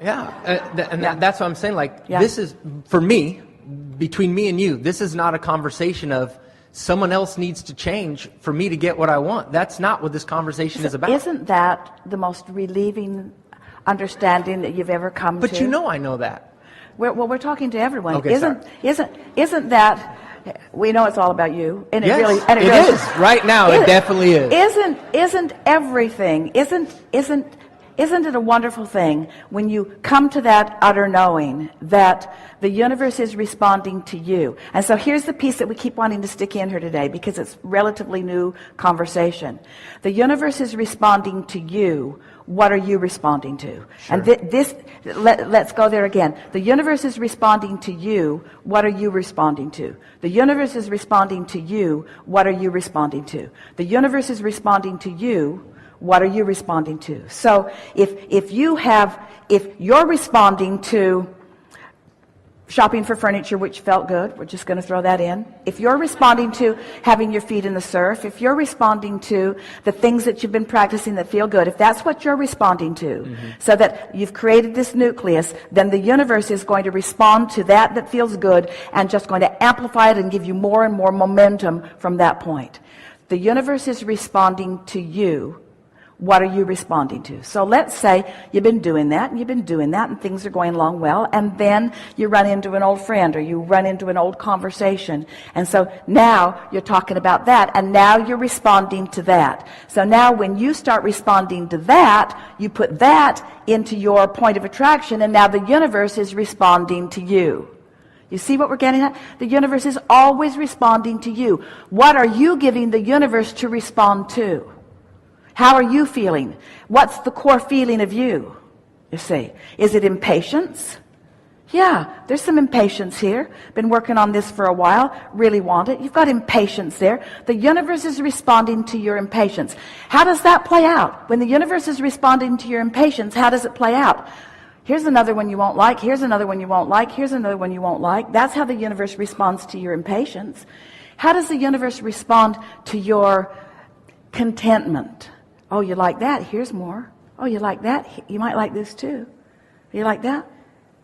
That's what I'm saying. Like, this is, for me, between me and you, this is not a conversation of someone else needs to change for me to get what I want. That's not what this conversation is about. Isn't that the most relieving understanding that you've ever come to? But you know I know that. We're talking to everyone. Okay, isn't that, we know it's all about you, and yes, it really is right now. It definitely is. Isn't everything? Isn't it a wonderful thing when you come to that utter knowing that the universe is responding to you? And so here's the piece that we keep wanting to stick in here today, because it's relatively new conversation. The universe is responding to you. What are you responding to? Sure. And let's go there again. The universe is responding to you. What are you responding to? The universe is responding to you. What are you responding to? The universe is responding to you. What are you responding to? So if you're responding to shopping for furniture, which felt good, we're just going to throw that in. If you're responding to having your feet in the surf, if you're responding to the things that you've been practicing that feel good, if that's what you're responding to, so that you've created this nucleus, then the universe is going to respond to that feels good and just going to amplify it and give you more and more momentum from that point. The universe is responding to you. What are you responding to? So let's say you've been doing that, and you've been doing that, and things are going along well, and then you run into an old friend, or you run into an old conversation, and so now you're talking about that, and now you're responding to that. So now when you start responding to that, you put that into your point of attraction, and now the universe is responding to you. You see what we're getting at? The universe is always responding to you. What are you giving the universe to respond to? How are you feeling? What's the core feeling of you? You see, is it impatience? Yeah, there's some impatience here. Been working on this for a while. Really want it. You've got impatience there. The universe is responding to your impatience. How does that play out? When the universe is responding to your impatience, how does it play out? Here's another one you won't like. Here's another one you won't like. Here's another one you won't like. That's how the universe responds to your impatience. How does the universe respond to your contentment? Oh, you like that? Here's more. Oh, you like that? You might like this too. You like that?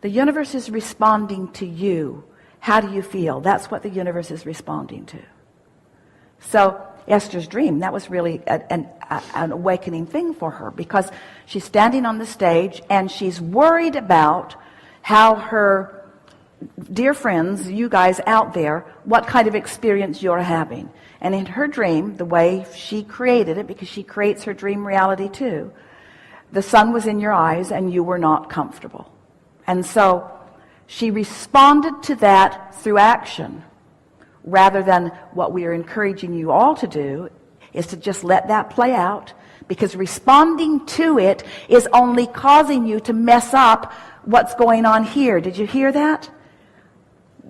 The universe is responding to you. How do you feel? That's what the universe is responding to. So Esther's dream, that was really an awakening thing for her, because she's standing on the stage and she's worried about how her dear friends, you guys out there, what kind of experience you're having. And in her dream, the way she created it, because she creates her dream reality too, the sun was in your eyes and you were not comfortable. And so she responded to that through action, rather than what we are encouraging you all to do is to just let that play out, because responding to it is only causing you to mess up what's going on here. Did you hear that?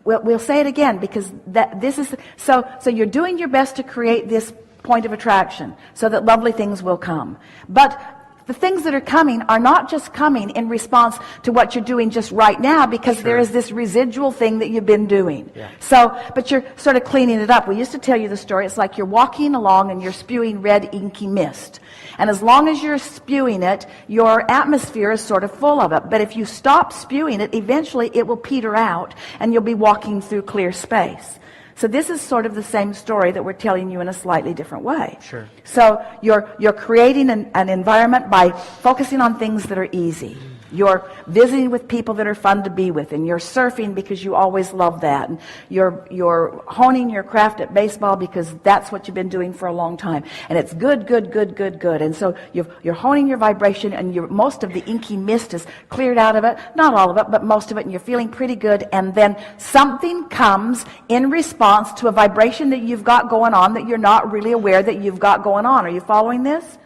We'll say it again, because this is so you're doing your best to create this point of attraction so that lovely things will come. But the things that are coming are not just coming in response to what you're doing just right now, because there is this residual thing that you've been doing. Yeah. So, but you're sort of cleaning it up. We used to tell you the story. It's like you're walking along and you're spewing red inky mist. And as long as you're spewing it, your atmosphere is sort of full of it. But if you stop spewing it, eventually it will peter out and you'll be walking through clear space. So this is sort of the same story that we're telling you in a slightly different way. Sure. So you're creating an environment by focusing on things that are easy. You're visiting with people that are fun to be with, and you're surfing because you always love that, and you're honing your craft at baseball because that's what you've been doing for a long time, and it's good. And so you're honing your vibration, and most of the inky mist is cleared out of it, not all of it, but most of it, and you're feeling pretty good. And then something comes in response to a vibration that you've got going on that you're not really aware that you've got going on. Are you following this?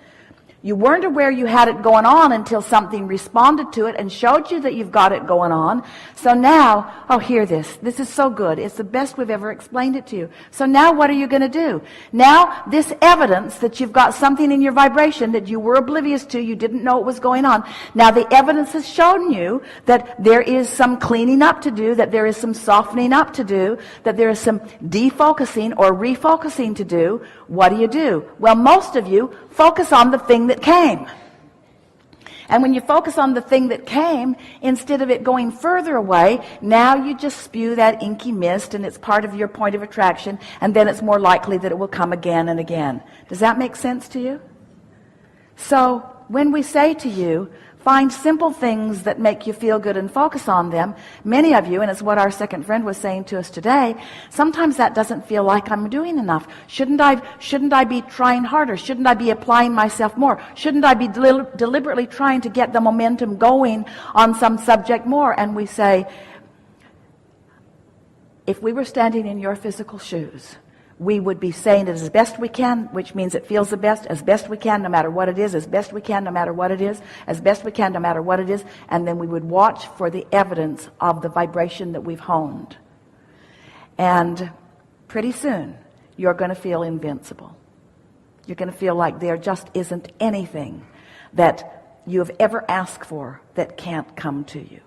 You weren't aware you had it going on until something responded to it and showed you that you've got it going on. So now, oh, hear this. This is so good. It's the best we've ever explained it to you. So now what are you going to do? Now, this evidence that you've got something in your vibration that you were oblivious to, you didn't know it was going on. Now the evidence has shown you that there is some cleaning up to do, that there is some softening up to do, that there is some defocusing or refocusing to do. What do? Well, most of you focus on the thing that came. And when you focus on the thing that came, instead of it going further away, now you just spew that inky mist, and it's part of your point of attraction, and then it's more likely that it will come again and again. Does that make sense to you? So when we say to you, find simple things that make you feel good and focus on them, many of you, and it's what our second friend was saying to us today, sometimes that doesn't feel like I'm doing enough. Shouldn't I be trying harder? Shouldn't I be applying myself more? Shouldn't I be deliberately trying to get the momentum going on some subject more? And we say, if we were standing in your physical shoes, we would be saying it as best we can, which means it feels the best, as best we can, no matter what it is, as best we can, no matter what it is, as best we can, no matter what it is, and then we would watch for the evidence of the vibration that we've honed. And pretty soon, you're going to feel invincible. You're going to feel like there just isn't anything that you have ever asked for that can't come to you.